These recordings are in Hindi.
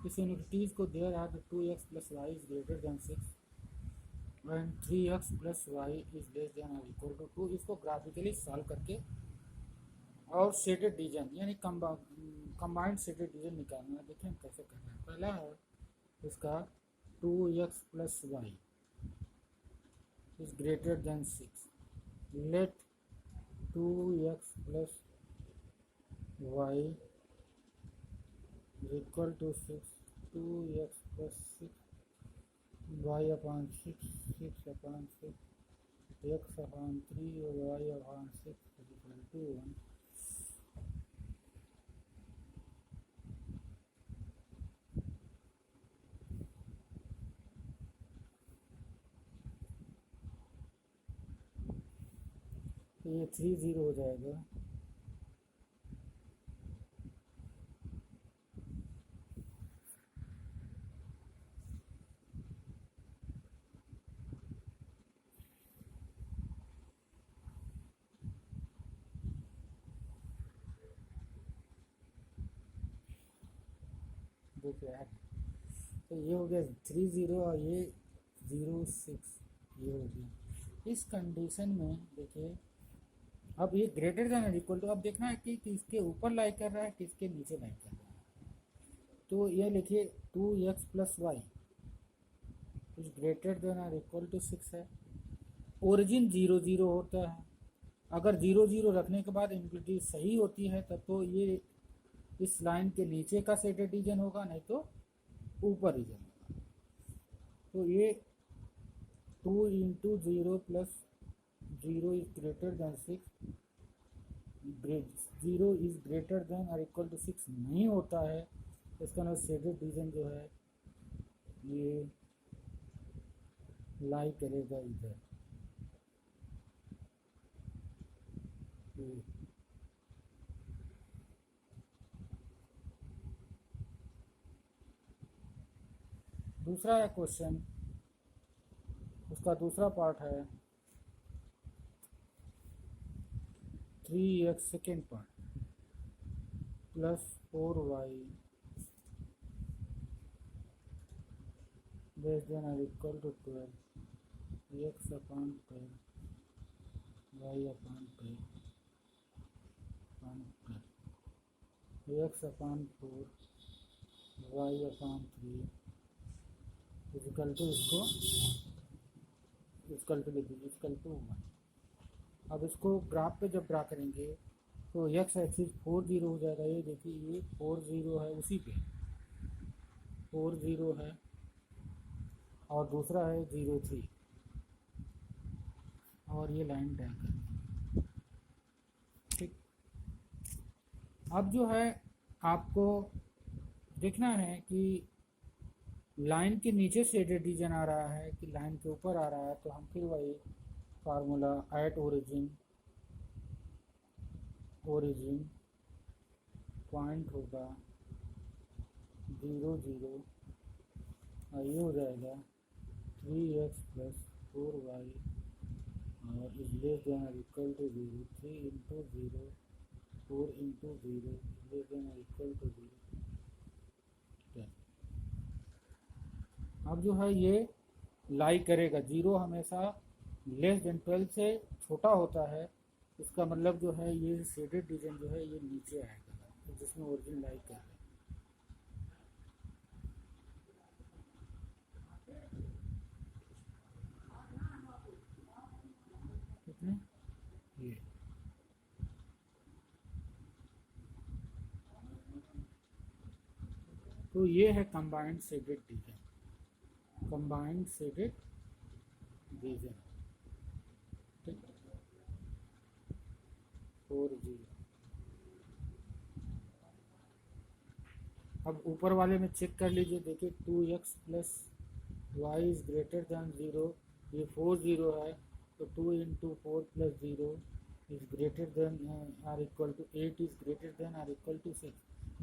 इस इनइक्विटीज को there are 2x plus Y is greater than 6 and 3x plus Y is less than और इक्वल टू 2। इसको ग्राफिकली सॉल्व करके और शेडेड डिवीजन यानी कंबाइंड शेडेड डिवीजन निकालना है। देखिए हम कैसे कर रहे हैं। पहला है इसका 2x plus Y is greater than 6, let 2x plus Y is equal to 6, 2x plus 6 Y upon 6, 6 upon 6 x upon 3 और Y upon 6 is equal to 1। तो ये 3 0 हो जाएगा। देखिए यार, तो ये हो गया 3 0 और ये 0 6, ये हो गया। इस कंडीशन में देखिए अब ये ग्रेटर देन इक्वल टू, अब देखना है कि किसके ऊपर लाई कर रहा है किसके नीचे लाई कर रहा है। तो ये लिखिए 2x plus Y is greater than और इक्वल टू 6 है। ओरिजिन 0 0 होता है। अगर 0 0 रखने के बाद इनक्विटी सही होती है तब तो ये इस लाइन के नीचे का शेडेड रीजन होगा, नहीं तो ऊपर रीजन होगा। तो ये 2 इंटू 0 plus 0 is greater than 6, 0 is greater than और इक्वल टू 6 नहीं होता है। इसका मतलब शेडेड रीजन जो है ये लाई करेगा इधर। दूसरा है क्वेश्चन, उसका दूसरा पार्ट है 3x second part plus 4y less than और equal to 12, x upon 12 y upon 12 x upon 4 y upon 3 equal to, इसको इक्वल टू लिख दीजिए, इक्वल टू 1। अब इसको ग्राफ पे जब ड्रा करेंगे तो x एक्सिस 4 0 हो जाएगा। ये देखिए ये 4 0 है, उसी पे 4 0 है और दूसरा है 0 3 और ये लाइन ड्रा कर। ठीक, अब जो है आपको देखना है कि लाइन के नीचे शेडेड रीजन आ रहा है कि लाइन के ऊपर आ रहा है। तो हम फिर वही फार्मूला एट ओरिजिन पॉइंट होगा 0 0 और ये हो जाएगा 3x प्लस 4y और इज लेस देन और equal to 0, 3 into 0 4 into 0 less than और इक्वल टू 0। अब जो है ये लाई करेगा, 0 हमेशा लेस देन 12 से छोटा होता है। इसका मतलब जो है ये शेडेड रीजन जो है ये नीचे आएगा जिसमें ओरिजिन लाई कर रहा है। कितने ये तो ये है combined shaded region, combined shaded region. ठीक, 4 0। अब ऊपर वाले में चेक कर लीजिए, देखिए 2x plus Y is greater than 0, ये 4 0 है तो 2 into 4 plus 0 is greater than or equal to 8 is greater than or equal to 6।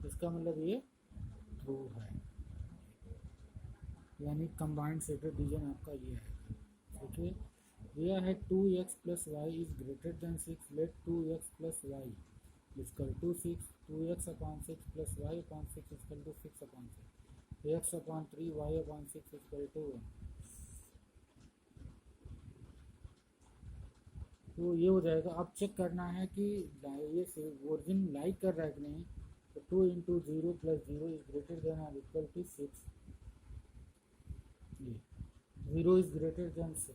इसका मतलब ये ट्रू है, यानी कंबाइंड शेडेड रीजन आपका ये है। देखिए यह है 2x plus Y is greater than 6, let 2x plus Y equal to 6, 2x upon 6 plus Y upon 6 equal to 6 upon 6। x/3 y/6 equal to 1। तो ये हो जाएगा। अब चेक करना है कि ये ओरिजिन लाई कर रहा है कि नहीं। तो 2 इंटू 0 प्लस 0 इज ग्रेटर देन और इक्वल टू 6। ये 0 इज ग्रेटर देन 6।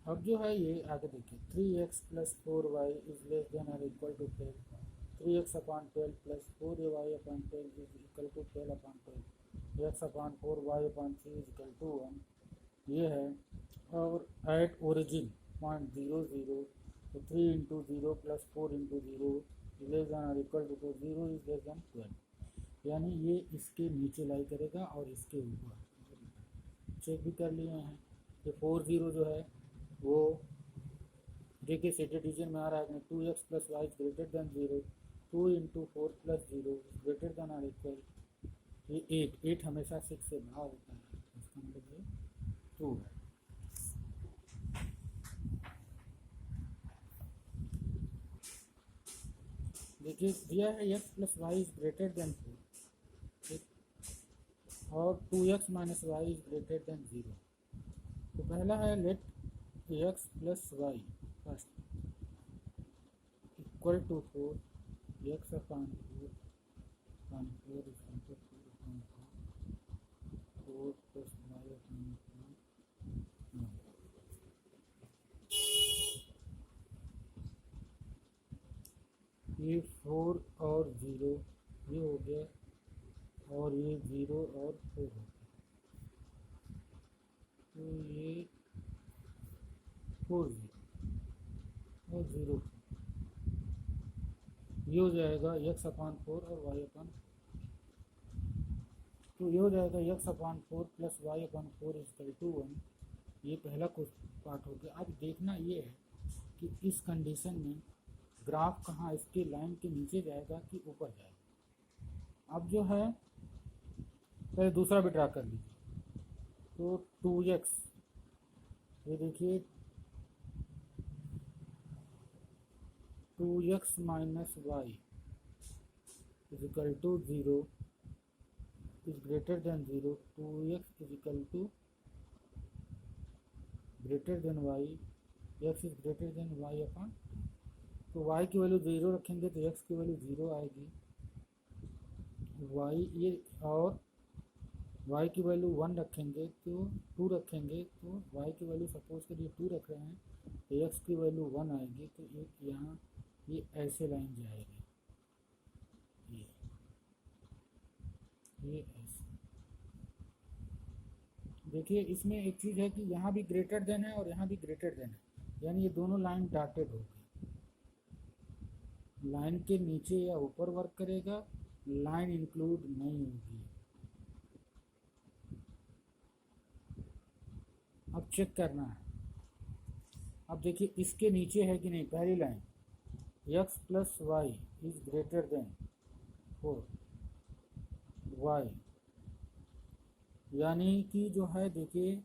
अब जो है ये आगे देखिए 3x plus 4y is less than और equal to 12। 3x/12 plus 4y/12 is equal to 12/12। x/4y/3 is equal to 1 ये है। और एट ओरिजिन पॉइंट 0 0 तो 3 into 0 plus 4 into 0 less than और equal to 0 is less than 12। यानी ये इसके नीचे लाई करेगा और इसके ऊपर। चेक भी कर लिए हैं कि 4 0 जो है वो देखिए सेटेड रीजन में आ रहा है। 2x plus Y greater than 0। 2 into 4 plus 0 greater than और इक्वल ये 8 हमेशा 6 से बड़ा होता है। इसका मतलब ये 2 है। देखिए दिया है x plus Y is greater than 4 और 2x minus Y is greater than 0। तो पहला है let x plus Y first equal to 4 x/4 4 equal to 4 plus y/4। ये 4 और 0 ये हो गया और ये 0 और 4 हो गया। तो ये 4 0 और 0 ये हो जाएगा x/4 और y/4। तो ये हो जाएगा x/4 plus y/4 equal to 1। ये पहला कुछ पार्ट हो गया। अब देखना ये है कि इस कंडीशन में ग्राफ कहाँ इसके लाइन के नीचे जाएगा कि ऊपर जाएगा। अब जो है पहले दूसरा भी ड्रा कर लीजिए। तो 2x ये देखिए 2x minus Y is equal to 0 is greater than 0। 2x is equal to greater than Y x is greater than y/। तो y की वैल्यू 0 रखेंगे तो x की वैल्यू 0 आएगी। y ये और y की वैल्यू 1 रखेंगे तो 2 रखेंगे तो y की वैल्यू सपोज करिए 2 रख रहे हैं तो x की वैल्यू 1 आएगी। तो एक यहाँ ये ऐसे लाइन जाएगी ये ऐसे। देखिए इसमें एक चीज़ है कि यहाँ भी ग्रेटर देन है और यहाँ भी ग्रेटर देन है, यानी ये दोनों लाइन डॉटेड होगी। लाइन के नीचे या ऊपर वर्क करेगा, लाइन इंक्लूड नहीं होगी। अब चेक करना है। अब देखिए इसके नीचे है कि नहीं। पहली line x plus Y is greater than 4 y, यानी कि जो है देखिए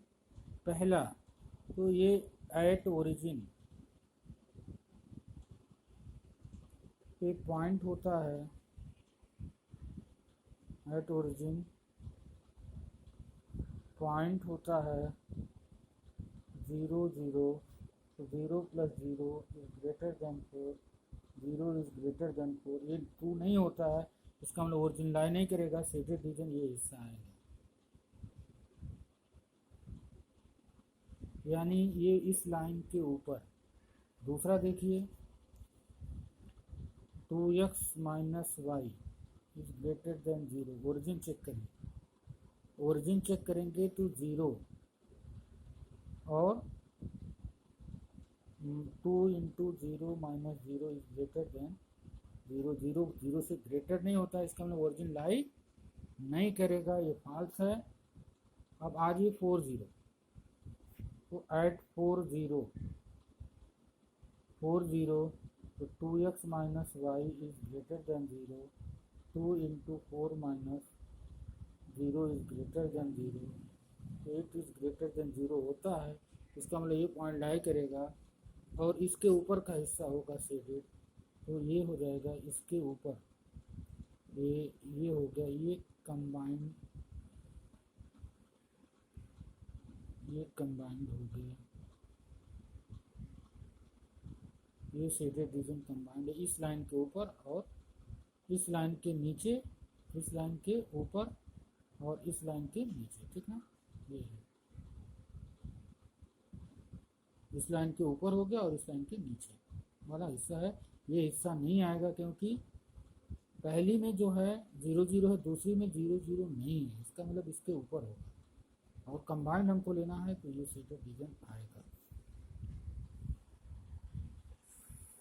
पहला तो ये एट ओरिजिन पे पॉइंट होता है। एट ओरिजिन पॉइंट होता है 0 0। तो 0 plus 0 is greater than 4। 0 is greater than 4। ये 2 नहीं होता है, इसका मतलब ओरिजिन लाई नहीं करेगा। सेटेड रीजन ये हिस्सा आएगा, यानी ये इस लाइन के ऊपर। दूसरा देखिए 2x minus Y is greater than 0। Origin check करिए। ओरिजिन चेक करेंगे तो 0 और 2 इंटू 0 माइनस 0 इज ग्रेटर देन 0। 0 0 से ग्रेटर नहीं होता, इसका मतलब ओरिजिन लाई नहीं करेगा, ये फॉल्स है। अब आ जाइए 4 0। तो एट 4 0 तो 2x minus Y is greater than 0। 2 into 4 minus 0 is greater than 0। 8 is greater than 0 होता है, इसका मतलब ये पॉइंट लाई करेगा और इसके ऊपर का हिस्सा होगा शेडेड। तो ये हो जाएगा इसके ऊपर, ये हो गया, ये कंबाइंड हो गया, ये सीधे डिवीजन कंबाइंड है इस लाइन के ऊपर और इस लाइन के नीचे, इस लाइन के ऊपर और इस लाइन के नीचे, ठीक ना। ये है, इस लाइन के ऊपर हो गया और इस लाइन के नीचे वाला हिस्सा है। ये हिस्सा नहीं आएगा क्योंकि पहली में जो है 0 0 है, दूसरी में 0 0 नहीं है, इसका मतलब इसके ऊपर होगा और कंबाइंड हमको लेना है तो ये सीधे डिवीजन आएगा।